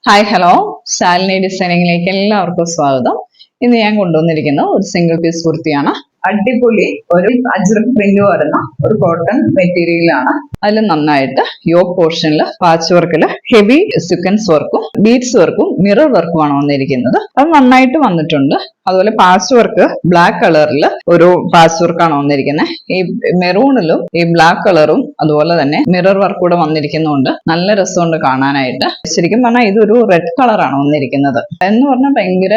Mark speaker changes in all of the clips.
Speaker 1: Hi hello Shalini ഡിസൈനിങ്ങിലേക്ക് എല്ലാവർക്കും സ്വാഗതം. ഇന്ന് ഞാൻ കൊണ്ടുവന്നിരിക്കുന്ന ഒരു സിംഗിൾ പീസ് കുർത്തിയാണ്. അടിപൊളി ഒരു അജ്രക് പ്രിന്റ് വരുന്ന ഒരു കോട്ടൺ മെറ്റീരിയലാണ്. അതിൽ നന്നായിട്ട് യോക്ക് പോർഷനിൽ പാച്ച് വർക്കില് ഹെവി സീക്വൻസ് വർക്കും ബീഡ്സ് വർക്കും മിറർ വർക്കുമാണ് വന്നിരിക്കുന്നത്. അത് നന്നായിട്ട് വന്നിട്ടുണ്ട്. അതുപോലെ പാച്ച് വർക്ക് ബ്ലാക്ക് കളറിൽ ഒരു പാച്ച് വർക്കാണ് വന്നിരിക്കുന്നത്. ഈ മെറൂണിലും ഈ ബ്ലാക്ക് കളറും അതുപോലെ തന്നെ മിറർ വർക്ക് കൂടെ വന്നിരിക്കുന്നുണ്ട്. നല്ല രസമുണ്ട് കാണാനായിട്ട്. ശരിക്കും പറഞ്ഞാൽ ഇതൊരു റെഡ് കളറാണ് വന്നിരിക്കുന്നത്. എന്ന് പറഞ്ഞാൽ ഭയങ്കര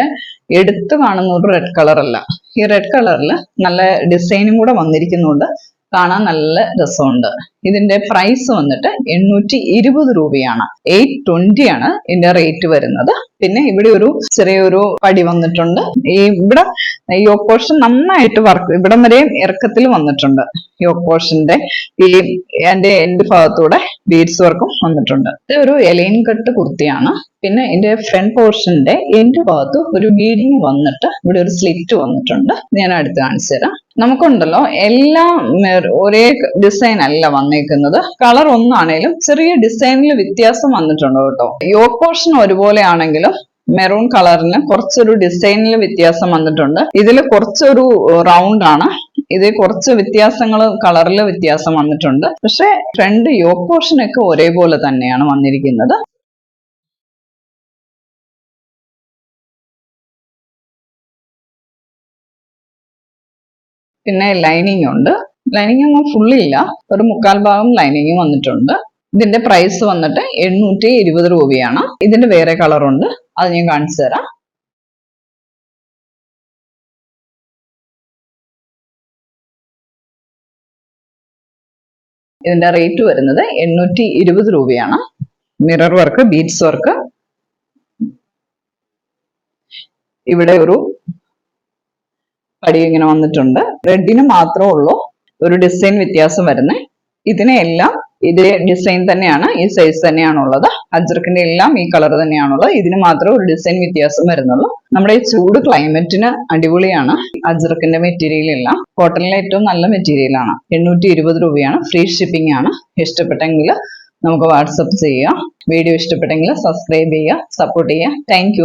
Speaker 1: എടുത്തു കാണുന്ന ഒരു റെഡ് കളർ അല്ല. ഈ റെഡ് കളറിൽ നല്ല ഡിസൈനും കൂടെ വന്നിരിക്കുന്നുണ്ട്. കാണാൻ നല്ല രസമുണ്ട്. ഇതിന്റെ പ്രൈസ് വന്നിട്ട് 820 രൂപയാണ്. 820 ആണ് ഇതിന്റെ റേറ്റ് വരുന്നത്. പിന്നെ ഇവിടെ ഒരു ചെറിയൊരു പടി വന്നിട്ടുണ്ട്. ഇവിടെ യോക്ക് പോർഷൻ നന്നായിട്ട് വർക്ക് ഇവിടം വരെയും ഇറക്കത്തിൽ വന്നിട്ടുണ്ട്. യോക്ക് പോർഷന്റെ എന്റെ എൻഡ് ഭാഗത്തൂടെ ബീഡ്സ് വർക്കും വന്നിട്ടുണ്ട്. ഇത് ഒരു എലൈൻ കട്ട് കുർത്തിയാണ്. പിന്നെ ഇതിന്റെ ഫ്രണ്ട് പോർഷന്റെ എൻഡ് ഭാഗത്ത് ഒരു ബീഡിങ് വന്നിട്ട് ഇവിടെ ഒരു സ്ലിറ്റ് വന്നിട്ടുണ്ട്. ഞാൻ അടുത്ത് കാണിച്ചു തരാം. നമുക്കുണ്ടല്ലോ എല്ലാം ഒരേ ഡിസൈൻ അല്ല വന്നേക്കുന്നത്. കളർ ഒന്നാണേലും ചെറിയ ഡിസൈനിൽ വ്യത്യാസം വന്നിട്ടുണ്ട് കേട്ടോ. യോക്ക് പോർഷൻ ഒരുപോലെ ആണെങ്കിലും മെറൂൺ കളറിന് കുറച്ചൊരു ഡിസൈനിൽ വ്യത്യാസം വന്നിട്ടുണ്ട്. ഇതിൽ കുറച്ചൊരു റൗണ്ട് ആണ്. ഇത് കുറച്ച് വ്യത്യാസങ്ങൾ കളറിൽ വ്യത്യാസം വന്നിട്ടുണ്ട്. പക്ഷെ ഫ്രണ്ട് യോക്ക് പോർഷൻ ഒക്കെ ഒരേപോലെ തന്നെയാണ് വന്നിരിക്കുന്നത്. പിന്നെ ലൈനിങ് ഉണ്ട്. ലൈനിങ് ഒന്നും ഫുള്ളില്ല, ഒരു 1/4 ഭാഗം ലൈനിങ് വന്നിട്ടുണ്ട്. ഇതിന്റെ പ്രൈസ് വന്നിട്ട് 820 രൂപയാണ്. ഇതിന്റെ വേറെ കളറുണ്ട്, അത് ഞാൻ കാണിച്ചു തരാം. ഇതിന്റെ റേറ്റ് വരുന്നത് 820 രൂപയാണ്. Mirror work beads work. ഇവിടെ ഒരു പടി ഇങ്ങനെ വന്നിട്ടുണ്ട്. റെഡിന് മാത്രമേ ഉള്ളൂ ഒരു ഡിസൈൻ വ്യത്യാസം വരുന്നത്. ഇതിനെല്ലാം ഇതേ ഡിസൈൻ തന്നെയാണ്, ഈ സൈസ് തന്നെയാണുള്ളത്. അജ്രക്കിന്റെ എല്ലാം ഈ കളർ തന്നെയാണുള്ളത്. ഇതിന് മാത്രമേ ഒരു ഡിസൈൻ വ്യത്യാസം വരുന്നുള്ളൂ. നമ്മുടെ ഈ ചൂട് ക്ലൈമറ്റിന് അടിപൊളിയാണ് അജ്രക്കിന്റെ മെറ്റീരിയൽ എല്ലാം. കോട്ടണിലെ ഏറ്റവും നല്ല മെറ്റീരിയലാണ്. 820 രൂപയാണ്. ഫ്രീ ഷിപ്പിംഗ് ആണ്. ഇഷ്ടപ്പെട്ടെങ്കിൽ നമുക്ക് വാട്സപ്പ് ചെയ്യാം. വീഡിയോ ഇഷ്ടപ്പെട്ടെങ്കിൽ സബ്സ്ക്രൈബ് ചെയ്യുക, സപ്പോർട്ട് ചെയ്യുക. താങ്ക്